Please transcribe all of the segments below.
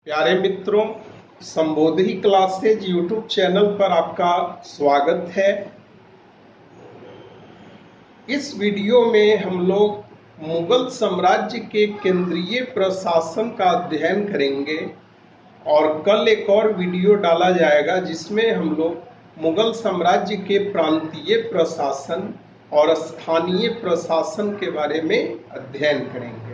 प्यारे मित्रों, संबोधि classes YouTube channel पर आपका स्वागत है। इस वीडियो में हम लोग मुगल साम्राज्य के केंद्रीय प्रशासन का अध्ययन करेंगे और कल एक और वीडियो डाला जाएगा जिसमें हम लोग मुगल साम्राज्य के प्रांतीय प्रशासन और स्थानीय प्रशासन के बारे में अध्ययन करेंगे।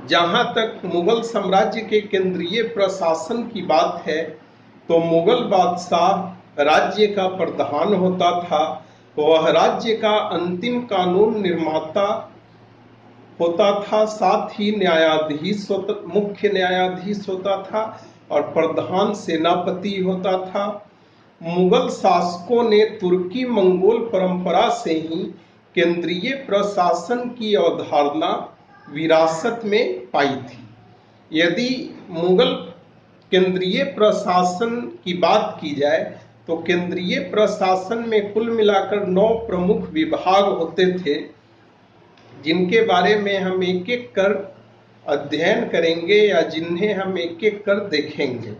जहां तक मुगल साम्राज्य के केंद्रीय प्रशासन की बात है तो मुगल बादशाह राज्य का प्रधान होता था। वह राज्य का अंतिम कानून निर्माता होता था, साथ ही न्यायाधीश मुख्य न्यायाधीश होता था और प्रधान सेनापति होता था। मुगल शासकों ने तुर्की मंगोल परंपरा से ही केंद्रीय प्रशासन की अवधारणा विरासत में पाई थी। यदि मुगल केंद्रीय प्रशासन की बात की जाए तो केंद्रीय प्रशासन में कुल मिलाकर 9 प्रमुख विभाग होते थे, जिनके बारे में हम एक एक कर अध्ययन करेंगे या जिन्हें हम एक एक कर देखेंगे।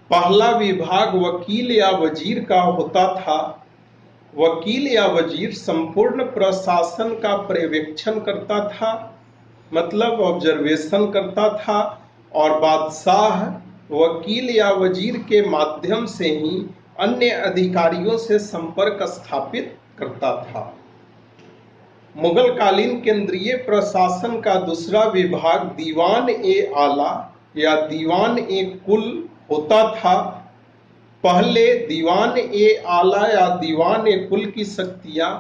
पहला विभाग वकील या वजीर का होता था। वकील या वजीर संपूर्ण प्रशासन का पर्यवेक्षण करता था, मतलब ऑब्जर्वेशन करता था, और बादशाह वकील या वजीर के माध्यम से ही अन्य अधिकारियों से संपर्क स्थापित करता था। मुगल कालीन केंद्रीय प्रशासन का दूसरा विभाग दीवान ए आला या दीवान ए कुल होता था। पहले दीवान ए आला या दीवान ए कुल की शक्तियां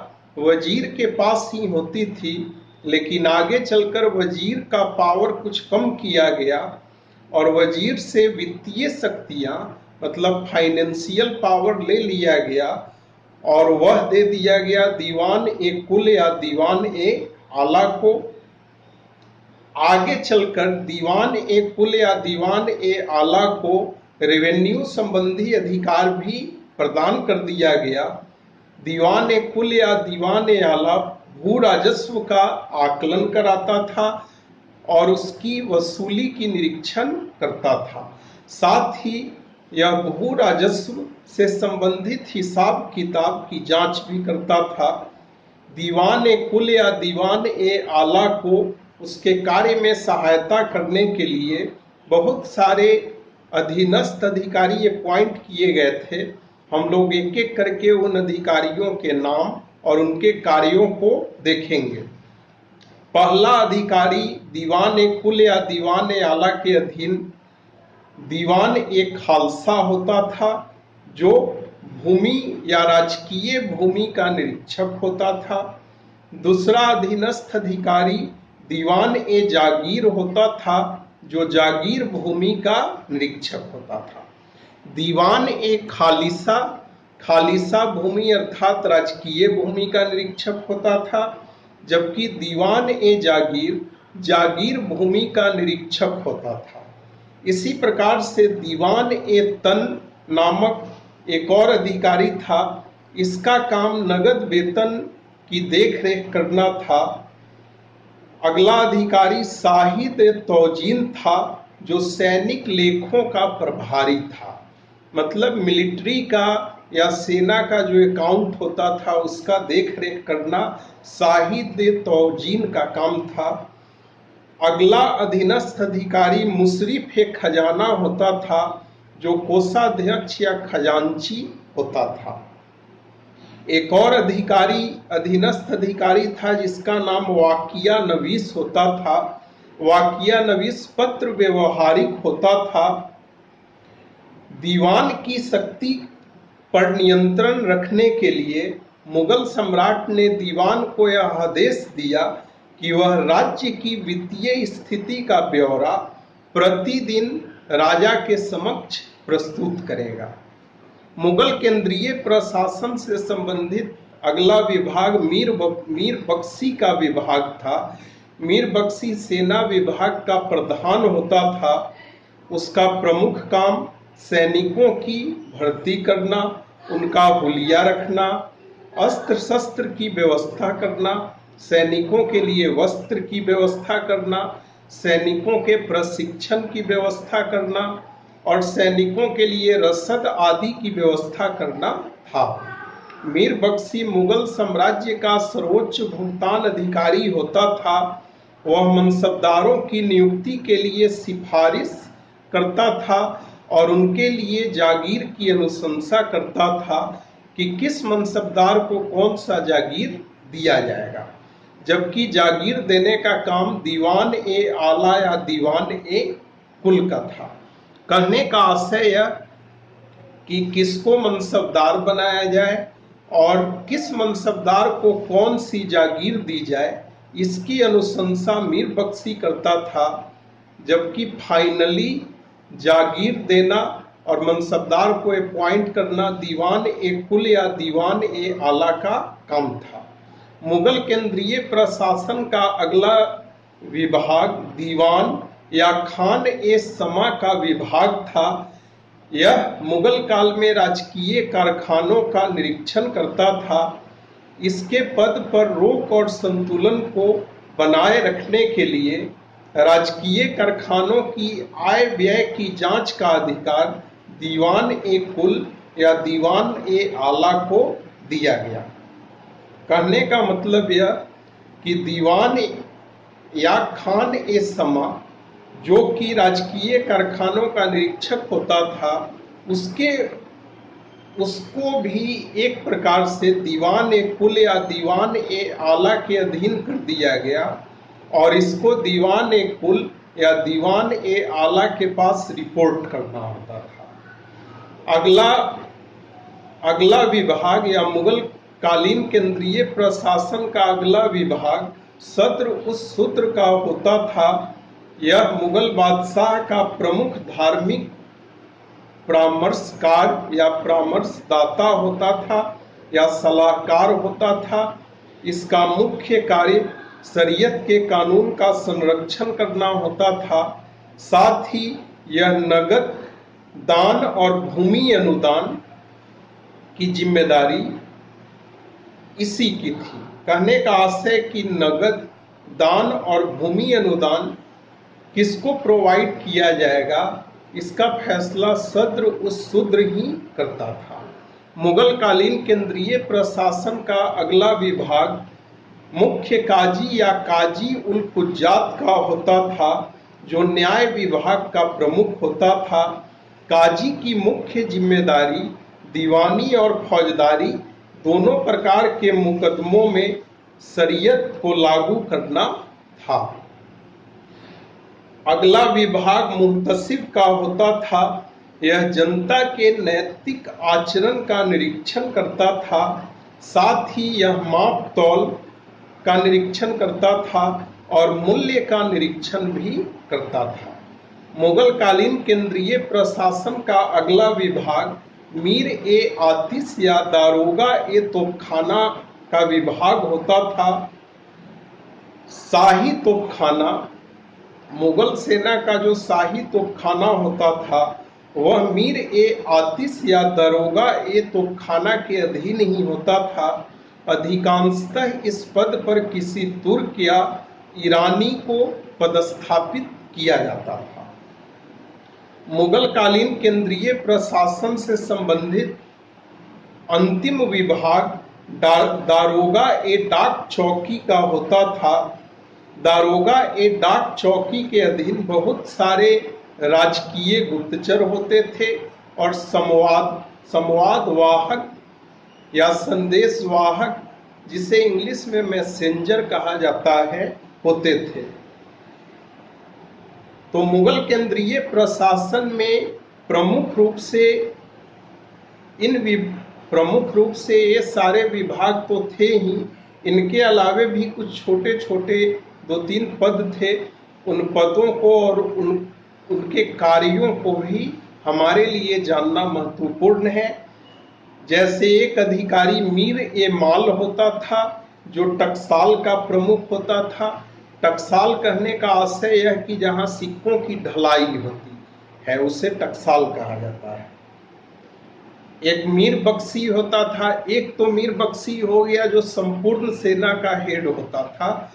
वजीर के पास ही होती थी, लेकिन आगे चलकर वजीर का पावर कुछ कम किया गया और वजीर से वित्तीय शक्तियां मतलब फाइनेंशियल पावर ले लिया गया और वह दे दिया गया दीवान ए कुल या दीवान ए आला को। आगे चलकर दीवान ए कुल या दीवान ए आला को रेवेन्यू संबंधी अधिकार भी प्रदान कर दिया गया। दीवान ए कुल या दीवान ए आला भू राजस्व का आकलन कराता था और उसकी वसूली की निरीक्षण करता था। साथ ही यह भू राजस्व से संबंधित हिसाब किताब की जांच भी करता था। दीवान ए कुल या दीवान ए आला को उसके कार्य में सहायता करने के लिए बहुत सारे अधीनस्थ अधिकारी अपॉइंट किए गए थे। हम लोग एक एक करके उन अधिकारियों के नाम और उनके कार्यों को देखेंगे। पहला अधिकारी दीवान ए कुल या दीवान ए आला के अधीन दीवान ए खालसा होता था, जो भूमि या राजकीय भूमि का निरीक्षक होता था। दूसरा अधीनस्थ अधिकारी दीवान ए जागीर होता था, जो जागीर भूमि का निरीक्षक होता था। दीवान ए खालिसा खालिसा भूमि अर्थात राजकीय भूमि का निरीक्षक होता था, जबकि दीवान ए जागीर जागीर भूमि का निरीक्षक होता था। इसी प्रकार से दीवान ए तन नामक एक और अधिकारी था। इसका काम नगद वेतन की देखरेख करना था। अगला अधिकारी शाहिद ए तौजीन था, जो सैनिक लेखों का प्रभारी था, मतलब मिलिट्री का या सेना का जो अकाउंट होता था उसका देखरेख करना शाहिद ए तौजीन का काम था। अगला अधीनस्थ अधिकारी मुशरिफ ए खजाना होता था, जो कोषाध्यक्ष या खजांची होता था। एक और अधिकारी अधीनस्थ अधिकारी था जिसका नाम वाकिया नवीस होता था। वाकिया नवीस पत्र व्यवहारिक होता था। दीवान की शक्ति पर नियंत्रण रखने के लिए मुगल सम्राट ने दीवान को यह आदेश दिया कि वह राज्य की वित्तीय स्थिति का ब्यौरा प्रतिदिन राजा के समक्ष प्रस्तुत करेगा। मुगल केंद्रीय प्रशासन से संबंधित अगला विभाग मीर बख्शी का विभाग था। मीर बख्शी सेना विभाग का प्रधान होता था। उसका प्रमुख काम सैनिकों की भर्ती करना, उनका हुलिया रखना, अस्त्र शस्त्र की व्यवस्था करना, सैनिकों के लिए वस्त्र की व्यवस्था करना, सैनिकों के प्रशिक्षण की व्यवस्था करना और सैनिकों के लिए रसद आदि की व्यवस्था करना था। मीर बख्शी मुगल साम्राज्य का सर्वोच्च भुगतान अधिकारी होता था। वह मनसबदारों की नियुक्ति के लिए सिफारिश करता था और उनके लिए जागीर की अनुशंसा करता था कि किस मनसबदार को कौन सा जागीर दिया जाएगा, जबकि जागीर देने का काम दीवान ए आला या दीवान ए कुल का था। कहने का आशय यह कि किसको मनसबदार बनाया जाए और किस मनसबदार को कौन सी जागीर दी जाए, इसकी अनुशंसा मीर बख्शी करता था, जबकि फाइनली जागीर देना और मनसबदार को अपॉइंट करना दीवान ए कुल या दीवान ए आला का काम था। मुगल केंद्रीय प्रशासन का अगला विभाग दीवान या खान ए समा का विभाग था। यह मुगल काल में राजकीय कारखानों का निरीक्षण करता था। इसके पद पर रोक और संतुलन को बनाए रखने के लिए राजकीय कारखानों की आय व्यय की जांच का अधिकार दीवान ए कुल या दीवान ए आला को दिया गया। कहने का मतलब यह कि दीवान या खान ए समा जो कि राजकीय कारखानों का निरीक्षक होता था, उसको भी एक प्रकार से दीवान ए कुल या दीवान ए आला के अधीन कर दिया गया और इसको दीवान ए कुल या दीवान ए आला के पास रिपोर्ट करना होता था। अगला विभाग या मुगल कालीन केंद्रीय प्रशासन का अगला विभाग सत्र उस सूत्र का होता था। यह मुगल बादशाह का प्रमुख धार्मिक परामर्शकार या परामर्शदाता होता था या सलाहकार होता था। इसका मुख्य कार्य शरीयत के कानून का संरक्षण करना होता था। साथ ही यह नगद दान और भूमि अनुदान की जिम्मेदारी इसी की थी। कहने का आशय कि नगद दान और भूमि अनुदान किसको प्रोवाइड किया जाएगा, इसका फैसला सद्र उस शूद्र ही करता था। मुगल कालीन केंद्रीय प्रशासन का अगला विभाग मुख्य काजी या काजी उल कुज्जात का होता था, जो न्याय विभाग का प्रमुख होता था। काजी की मुख्य जिम्मेदारी दीवानी और फौजदारी दोनों प्रकार के मुकदमों में शरीयत को लागू करना था। अगला विभाग मुहतसिब का होता था। यह जनता के नैतिक आचरण का निरीक्षण करता था। साथ ही यह माप तौल का निरीक्षण करता था और मूल्य का निरीक्षण भी करता था। मुगल कालीन केंद्रीय प्रशासन का अगला विभाग मीर ए आतिश या दारोगा ए तोपखाना का विभाग होता था। शाही तोपखाना, मुगल सेना का जो शाही तोपखाना होता था, वह मीर ए आतिश या दारोगा ए तोपखाना के अधीन ही होता था। अधिकांशतः इस पद पर किसी तुर्क या ईरानी को पदस्थापित किया जाता था। मुगल कालीन केंद्रीय प्रशासन से संबंधित अंतिम विभाग दारोगा ए डाक चौकी का होता था। दारोगा ए डाक चौकी के अधीन बहुत सारे राजकीय गुप्तचर होते थे और संवाद वाहक या संदेश वाहक, जिसे इंग्लिश में मैसेंजर कहा जाता है, होते थे। तो मुगल केंद्रीय प्रशासन में प्रमुख रूप से ये सारे विभाग तो थे ही, इनके अलावे भी कुछ छोटे छोटे 2-3 पद थे। उन पदों को और उनके कार्यों को भी हमारे लिए जानना महत्वपूर्ण है। जैसे एक अधिकारी मीर ए माल होता था, जो टकसाल का प्रमुख होता था। टकसाल कहने का आशय यह कि जहाँ सिक्कों की ढलाई होती है उसे टकसाल कहा जाता है। एक मीर बख्शी होता था। एक तो मीर बख्शी हो गया जो संपूर्ण सेना का हेड होता था,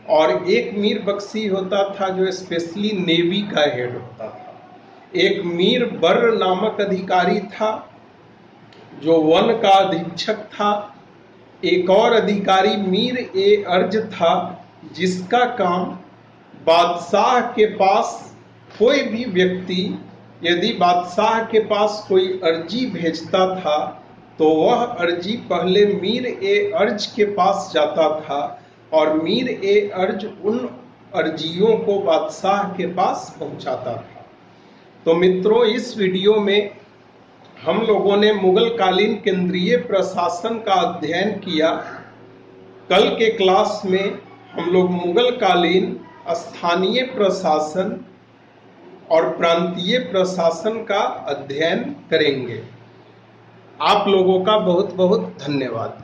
और एक मीर बख्शी होता था जो स्पेशली नेवी का हेड होता था। एक मीर बर नामक अधिकारी था जो वन का अधीक्षक था। एक और अधिकारी मीर ए अर्ज था जिसका काम बादशाह के पास कोई भी व्यक्ति यदि बादशाह के पास कोई अर्जी भेजता था तो वह अर्जी पहले मीर ए अर्ज के पास जाता था और मीर ए अर्ज उन अर्जियों को बादशाह के पास पहुंचाता था। तो मित्रों, इस वीडियो में हम लोगों ने मुगल कालीन केंद्रीय प्रशासन का अध्ययन किया। कल के क्लास में हम लोग मुगल कालीन स्थानीय प्रशासन और प्रांतीय प्रशासन का अध्ययन करेंगे। आप लोगों का बहुत बहुत धन्यवाद।